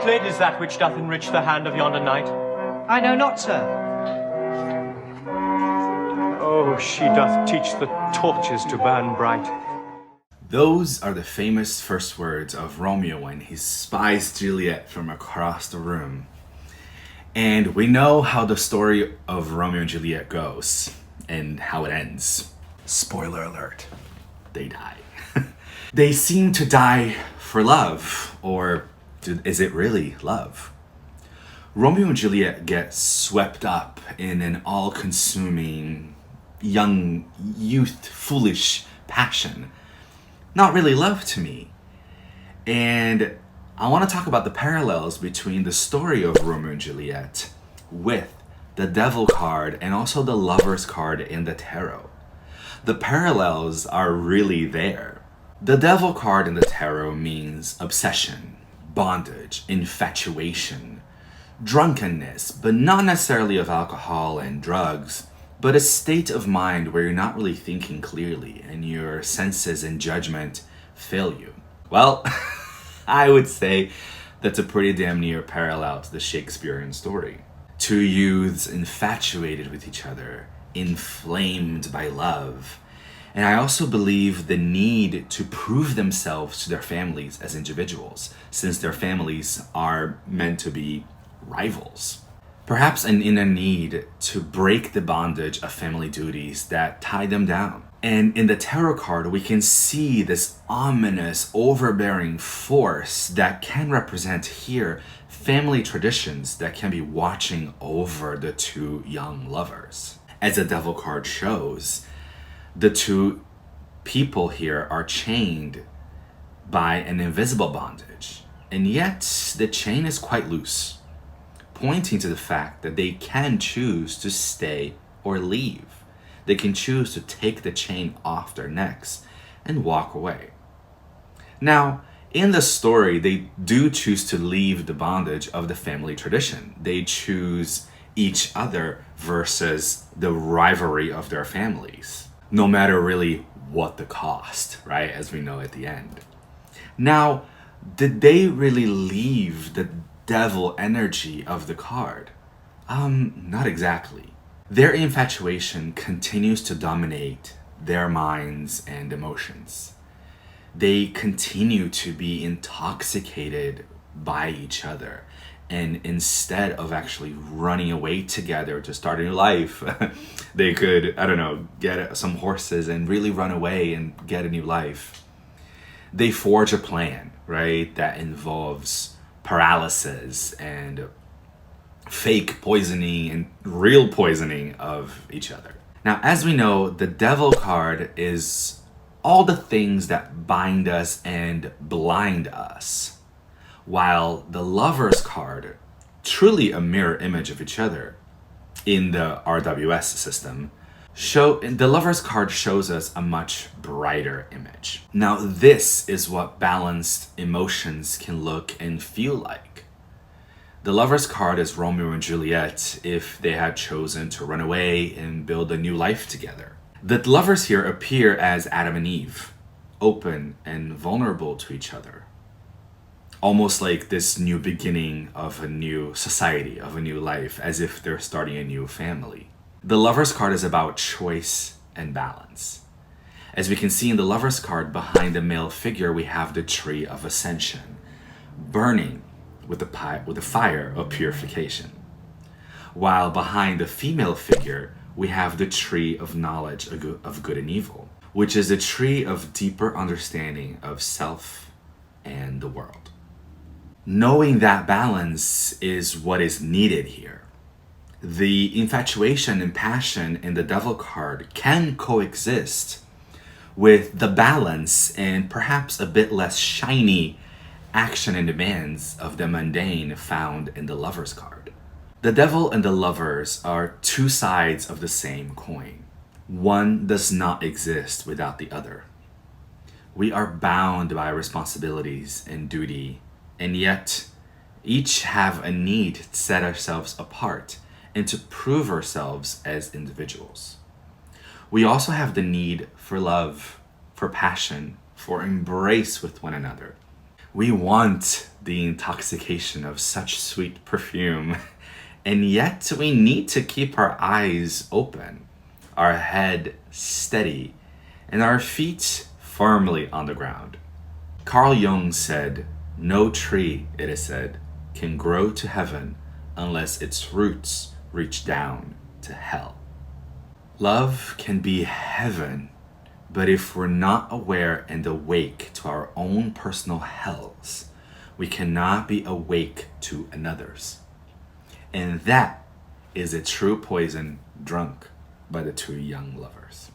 lid is that which doth enrich the hand of yonder knight? I know not, sir. Oh, she doth teach the torches to burn bright. Those are the famous first words of Romeo when he spies Juliet from across the room. And we know how the story of Romeo and Juliet goes and how it ends. Spoiler alert, they die. They seem to die for love, or is it really love? Romeo and Juliet get swept up in an all-consuming, young, youth, foolish passion. Not really love to me. And I want to talk about the parallels between the story of Romeo and Juliet with the Devil card and also the Lover's card in the tarot. The parallels are really there. The Devil card in the tarot means obsession, bondage, infatuation, drunkenness, but not necessarily of alcohol and drugs, but a state of mind where you're not really thinking clearly and your senses and judgment fail you. Well, I would say that's a pretty damn near parallel to the Shakespearean story. Two youths infatuated with each other, inflamed by love. And I also believe the need to prove themselves to their families as individuals, since their families are meant to be rivals. Perhaps an inner need to break the bondage of family duties that tie them down. And in the tarot card, we can see this ominous, overbearing force that can represent here family traditions that can be watching over the two young lovers. As the Devil card shows, the two people here are chained by an invisible bondage, and yet the chain is quite loose, pointing to the fact that they can choose to stay or leave. They can choose to take the chain off their necks and walk away. Now, in the story, they do choose to leave the bondage of the family tradition. They choose each other versus the rivalry of their families, no matter really what the cost, right? As we know at the end. Now, did they really leave the devil energy of the card? Not exactly. Their infatuation continues to dominate their minds and emotions. They continue to be intoxicated by each other. And instead of actually running away together to start a new life, they could, get some horses and really run away and get a new life. They forge a plan, right, that involves paralysis and fake poisoning and real poisoning of each other. Now, as we know, the Devil card is all the things that bind us and blind us, while the Lover's card, truly a mirror image of each other in the RWS system, the Lover's card shows us a much brighter image. Now, this is what balanced emotions can look and feel like. The Lover's card is Romeo and Juliet if they had chosen to run away and build a new life together. The lovers here appear as Adam and Eve, open and vulnerable to each other. Almost like this new beginning of a new society, of a new life, as if they're starting a new family. The Lover's card is about choice and balance. As we can see in the Lover's card, behind the male figure, we have the tree of ascension, burning with the fire of purification. While behind the female figure, we have the tree of knowledge of good and evil, which is a tree of deeper understanding of self and the world. Knowing that balance is what is needed here. The infatuation and passion in the Devil card can coexist with the balance and perhaps a bit less shiny action and demands of the mundane found in the Lover's card. The Devil and the Lovers are two sides of the same coin. One does not exist without the other. We are bound by responsibilities and duty, and yet each have a need to set ourselves apart and to prove ourselves as individuals. We also have the need for love, for passion, for embrace with one another. We want the intoxication of such sweet perfume, and yet we need to keep our eyes open, our head steady, and our feet firmly on the ground. Carl Jung said, "No tree, it is said, can grow to heaven unless its roots reach down to hell." Love can be heaven, but if we're not aware and awake to our own personal hells, we cannot be awake to another's. And that is a true poison drunk by the two young lovers.